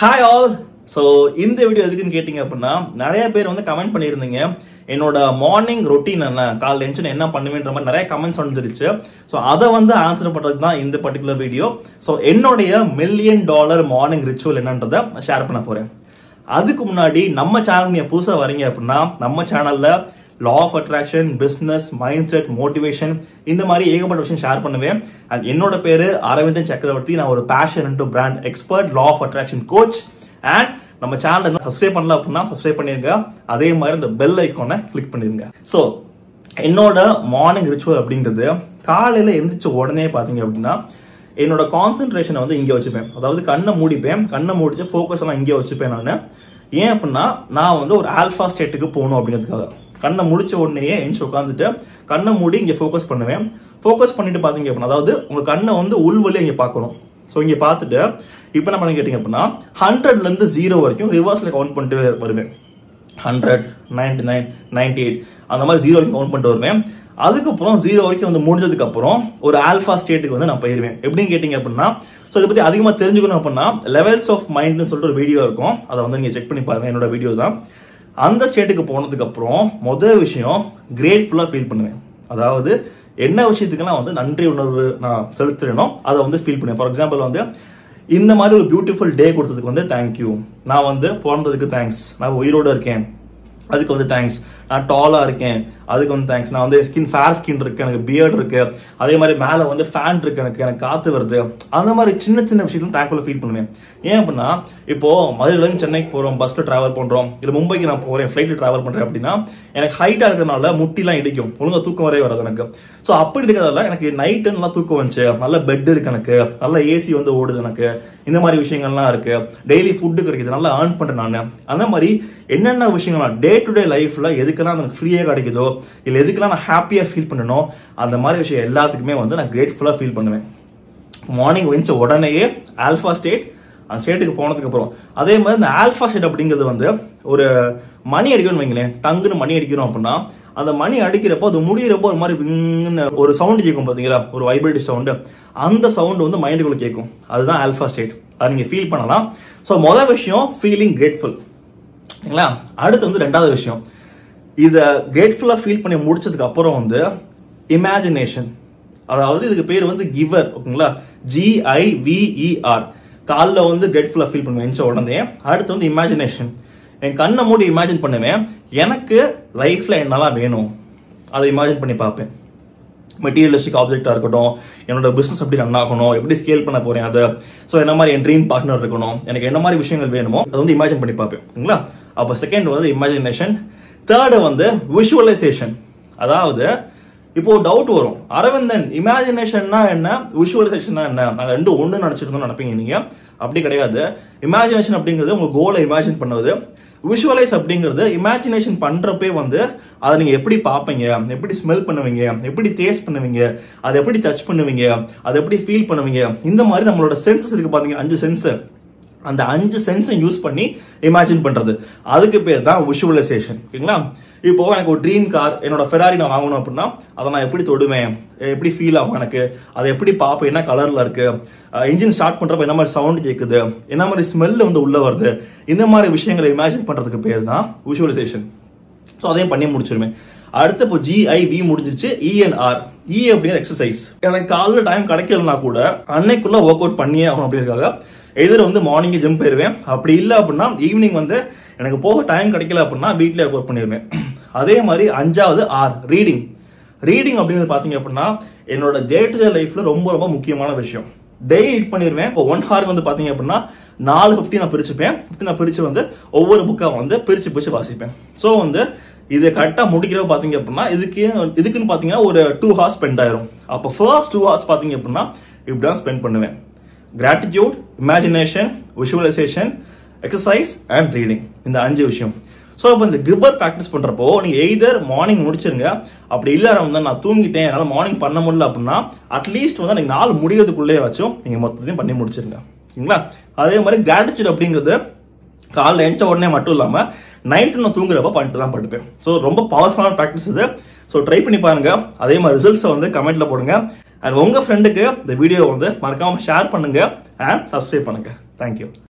Hi all. So இந்த video எதுக்குன்னு கேட்டீங்க அப்படின்னா, நிறைய பேர் வந்து கமெண்ட் பண்ணியிருந்தீங்க என்னோட மார்னிங் ரொட்டீன் என்ன, காலைல எழுந்து என்ன பண்ணுவேன்ற மாதிரி நிறைய கமெண்ட்ஸ் வந்துருச்சு. ஸோ அதை வந்து ஆன்சர் பண்றது தான் இந்த பர்டிகுலர் வீடியோ. ஸோ என்னுடைய $1,000,000 மார்னிங் ரிச்சுவல் என்னன்றதை ஷேர் பண்ண போறேன். அதுக்கு முன்னாடி நம்ம சேனல் நீங்க புதுசா வரீங்க அப்படின்னா, நம்ம சேனல்ல law of attraction, business, mindset, motivation இந்த மாதிரி ஏகப்பட்ட விஷயம் ஷேர் பண்ணுவேன். அண்ட் என்னோட பேரு அரவிந்தன் சக்கரவர்த்தி. நான் ஒரு passion into brand expert, law of attraction coach. And நம்ம சேனல் சப்ஸ்கிரைப் பண்ணல அப்படின்னா சப்ஸ்கிரைப் பண்ணிருங்க. அதே மாதிரி இந்த பெல் ஐக்கானை கிளிக் பண்ணிருங்க. ஸோ என்னோட மார்னிங் ரிச்சுவல் அப்படிங்கிறது, காலையில எந்திரிச்ச உடனே பாத்தீங்க அப்படின்னா என்னோட கான்சென்ட்ரேஷனை வந்து இங்க வச்சுப்பேன். அதாவது கண்ணை மூடிப்பேன். கண்ணை மூடிச்சு ஃபோக்கஸ் எல்லாம் இங்கே வச்சுப்பேன். நான் ஏன் அப்படின்னா, நான் வந்து ஒரு ஆல்பா ஸ்டேட்டுக்கு போகணும் அப்படிங்கிறதுக்காக கண்ணை முடிச்ச உடனே எந்திச்சு உட்காந்துட்டு கண்ணை மூடி இங்க ஃபோக்கஸ் பண்ணுவேன். ஃபோக்கஸ் பண்ணிட்டு பாத்தீங்க அப்படின்னா, அதாவது உங்க கண்ணை வந்து உள்வழியா இங்க பாக்கணும். ஸோ இங்க பார்த்துட்டு இப்ப என்ன பண்ண கேட்டீங்க அப்படின்னா, 100ல இருந்து 0 வரைக்கும் ரிவர்ஸ்ல கவுண்ட் பண்ணிட்டு வருவேன். 100, 99, 98 அந்த மாதிரி 0 வரைக்கும் கவுண்ட் பண்ணிட்டு வருவேன். அதுக்கப்புறம் 0 வரைக்கும் வந்து முடிஞ்சதுக்கு அப்புறம் ஒரு ஆல்பா ஸ்டேட்டுக்கு வந்து நான் போயிருவேன். எப்படின்னு கேட்டீங்க அப்படின்னா, ஸோ இதை பத்தி அதிகமா தெரிஞ்சுக்கணும் அப்படின்னா லெவல்ஸ் ஆஃப் மைண்ட்னு சொல்லிட்டு ஒரு வீடியோ இருக்கும். அதை வந்து நீங்க செக் பண்ணி பாருங்க. என்னோட வீடியோ தான். அந்த ஸ்டேட்டுக்கு போனதுக்கு அப்புறம் முதல் விஷயம் கிரேட்ஃபுல்லா ஃபீல் பண்ணுவேன். அதாவது என்ன விஷயத்துக்குலாம் வந்து நன்றி உணர்வு நான் செலுத்துறேனோ அதை வந்து ஃபீல் பண்ணுவேன். ஃபார் எக்ஸாம்பிள் வந்து இந்த மாதிரி ஒரு பியூட்டிஃபுல் டே கொடுத்ததுக்கு வந்து தேங்க்யூ. நான் வந்து பிறந்ததுக்கு தேங்க்ஸ். நான் உயிரோட இருக்கேன் அதுக்கு வந்து தேங்க்ஸ். நான் டாலா இருக்கேன் அதுக்கு வந்து தேங்க்ஸ். நான் வந்து ஃபேர் ஸ்கின் இருக்கு, எனக்கு பியர்ட் இருக்கு, அதே மாதிரி மேல வந்து ஃபேன் இருக்கு, எனக்கு காத்து வருது. அந்த மாதிரி சின்ன சின்ன விஷயத்துல தேங்க்ஃபுல்லா ஃபீல் பண்ணுவேன். ஏன் அப்படின்னா, இப்போ மதுரையில இருந்து சென்னைக்கு போறோம், பஸ்ல டிராவல் பண்றோம், இல்ல மும்பைக்கு நான் போறேன், ஃபிளைட்ல டிராவல் பண்றேன் அப்படின்னா எனக்கு ஹைட்டா இருக்கிறதுனால முட்டிலாம் இடிக்கும், ஒழுங்கா தூக்கம் வரவே வராது எனக்கு. ஸோ அப்படி இருக்கிறதால எனக்கு நைட்டு நல்லா தூக்கம் வந்துச்சு, நல்ல பெட் இருக்கு, எனக்கு நல்ல ஏசி வந்து ஓடுது, எனக்கு இந்த மாதிரி விஷயங்கள்லாம் இருக்கு, டெய்லி ஃபுட்டு கிடைக்குது, நல்லா ஏர்ன் பண்றேன் நான். அந்த மாதிரி என்னென்ன விஷயங்கள் டே டு டே லைஃப்ல எதுக்கெல்லாம் எனக்கு ஃப்ரீயா கிடைக்குதோ, இல்ல எதுக்கெல்லாம் நான் ஹாப்பியா ஃபீல் பண்ணணும், அந்த மாதிரி விஷயம் எல்லாத்துக்குமே வந்து நான் கிரேட்ஃபுல்லா ஃபீல் பண்ணுவேன். மார்னிங் வந்துச்ச உடனேயே ஆல்பா ஸ்டேட், அந்த ஸ்டேட்டுக்கு போனதுக்கு அப்புறம் அதே மாதிரி இந்த ஆல்பா ஸ்டேட் அப்படிங்கிறது வந்து ஒரு மணி அடிக்கணும்னு வைங்களேன். டங்குன்னு மணி அடிக்கிறோம் அப்படின்னா, அந்த மணி அடிக்கிறப்போ அது முடியிறப்போ ஒரு மாதிரி ஒரு சவுண்ட் கேட்கும் பாத்தீங்களா, ஒரு வைப்ரேட்டிவ் சவுண்ட். அந்த சவுண்ட் வந்து மைண்டுக்குள்ள கேட்கும். அதுதான் ஆல்பா ஸ்டேட். அதை நீங்க ஃபீல் பண்ணலாம். ஸோ முதல் விஷயம் ஃபீலிங் கிரேட்ஃபுல். அடுத்து வந்து ரெண்டாவது விஷயம், இத கிரேட்ஃபுல்லா ஃபீல் பண்ணி முடிச்சதுக்கு அப்புறம் வந்து இமேஜினேஷன். அதாவது இதுக்கு பேர் வந்து கிவர். ஓகேங்களா, GIVER. காலைல வந்து கிரேட்ஃபுல்லா ஃபீல் பண்ணுவேன் உடனே. அடுத்து வந்து இமேஜினேஷன். என் கண்ணை மூடி இமேஜின் பண்ணுவேன், எனக்கு லைஃப்ல என்னெல்லாம் வேணும் அதை இமேஜின் பண்ணி பார்ப்பேன். மெட்டீரியலிஸ்டிக் ஆப்ஜெக்டா இருக்கட்டும், என்னோட பிசினஸ் எப்படி ரன் ஆகணும், எப்படி ஸ்கேல் பண்ண போறேன் அதை, ஸோ என்ன மாதிரி என் ட்ரீம் பார்ட்னர் இருக்கணும், எனக்கு என்ன மாதிரி விஷயங்கள் வேணுமோ அதை வந்து இமேஜின் பண்ணி பார்ப்பேன். ஓகேங்களா, அப்போ செகண்ட் வந்து இமேஜினேஷன். தேர்டு வந்து விஷுவலைசேஷன். அதாவது இப்போ டவுட் வரும், அரவிந்தன் இமேஜினேஷன்னா என்ன, விஷுவலைசேஷன்னா என்ன, நாங்க ரெண்டும் ஒண்ணு நினைச்சிருக்கோம் நினைப்பீங்க நீங்க. அப்படி கிடையாது. இமேஜினேஷன் அப்படிங்கிறது உங்க கோலை இமேஜின் பண்ணுவது. விஷுவலைஸ் அப்படிங்கிறது இமேஜினேஷன் பண்றப்பே வந்து அதை நீங்க எப்படி பார்ப்பீங்க, எப்படி ஸ்மெல் பண்ணுவீங்க, எப்படி டேஸ்ட் பண்ணுவீங்க, அதை எப்படி டச் பண்ணுவீங்க, அதை எப்படி ஃபீல் பண்ணுவீங்க. இந்த மாதிரி நம்மளோட சென்சஸ் இருக்கு பாத்தீங்க, 5 சென்ஸ். அந்த 5 சென்ஸை யூஸ் பண்ணி இமேஜின் பண்றது, அதுக்கு பேர் தான் விஷுவலைசேஷன். ஓகேங்களா, இப்போ எனக்கு ஒரு ட்ரீம் கார், என்னோட ஃபெராரி நான் வாங்கணும் அப்படின்னா அதை நான் எப்படி தொடுவேன், எப்படி ஃபீல் ஆகும், எனக்கு அதை எப்படி பார்ப்பேன், என்ன கலர்ல இருக்கு, இன்ஜின் ஸ்டார்ட் பண்றப்ப என்ன மாதிரி சவுண்ட் கேட்குது, என்ன மாதிரி ஸ்மெல் வந்து உள்ள வருது, இந்த மாதிரி விஷயங்களை இமேஜின் பண்றதுக்கு பேர் தான் விஷுவலைசேஷன். ஸோ அதையும் பண்ணி முடிச்சிருவேன். அடுத்து இப்போ GIV முடிஞ்சிருச்சு. ENR. அப்படிங்கிற எக்ஸசைஸ். எனக்கு காலையில் டைம் கிடைக்கலன்னா கூட அன்னைக்குள்ள ஒர்க் அவுட் பண்ணியே ஆகணும் அப்படிங்கிறதுக்காக எதிர வந்து மார்னிங் ஜிம் போயிருவேன். அப்படி இல்லை அப்படின்னா ஈவினிங் வந்து எனக்கு போக டைம் கிடைக்கல அப்படின்னா வீட்லயே ஒர்க் பண்ணிடுவேன். அதே மாதிரி 5வது R, ரீடிங். ரீடிங் அப்படிங்கிறது பாத்தீங்க அப்படின்னா என்னோட டே டு டே லைஃப்ல ரொம்ப ரொம்ப முக்கியமான விஷயம். டெய்லி ரீட் பண்ணிடுவேன். இப்போ 1 hour வந்து பாத்தீங்க அப்படின்னா 4:50 நான் பிரிச்சுப்பேன். நான் பிரிச்சு வந்து ஒவ்வொரு புக்கா வந்து பிரிச்சு வாசிப்பேன். ஸோ வந்து இது கரெக்டா முடிக்கிறப்ப பாத்தீங்க அப்படின்னா இதுக்குன்னு பாத்தீங்கன்னா ஒரு 2 hours ஸ்பெண்ட் ஆயிரும். அப்போ ஃபர்ஸ்ட் 2 hours பாத்தீங்க அப்படின்னா இப்படிதான் ஸ்பெண்ட் பண்ணுவேன். Gratitude, imagination, visualisation, exercise and reading. இந்த 5 விஷயம். ஸோ இப்போ இந்த கிப்பர் ப்ராக்டிஸ் பண்றப்போ நீங்க எய்தர் மார்னிங் முடிச்சிருங்க, அப்படி இல்ல வந்து நான் தூங்கிட்டேன் என்னால மார்னிங் பண்ண முடியல அப்படின்னா அட்லீஸ்ட் வந்து நீங்க நாள் முடியறதுக்குள்ளே வச்சும் நீங்க மொத்தத்தையும் பண்ணி முடிச்சிருங்க. ஓகேங்களா, அதே மாதிரி கிராட்டிடியூட் அப்படிங்கிறது காலைல எழுந்த உடனே மட்டும் இல்லாம நைட்டு நான் தூங்குறப்ப பண்ணிட்டு தான் படுப்பேன். ஸோ ரொம்ப பவர்ஃபுல்லான ப்ராக்டிஸ் இது. ஸோ ட்ரை பண்ணி பாருங்க. அதே மாதிரி ரிசல்ட்ஸை வந்து கமெண்ட்ல போடுங்க. அண்ட் உங்க ஃப்ரெண்டுக்கு இந்த வீடியோ வந்து மறக்காம ஷேர் பண்ணுங்க அண்ட் சப்ஸ்கிரைப் பண்ணுங்க. தேங்க்யூ.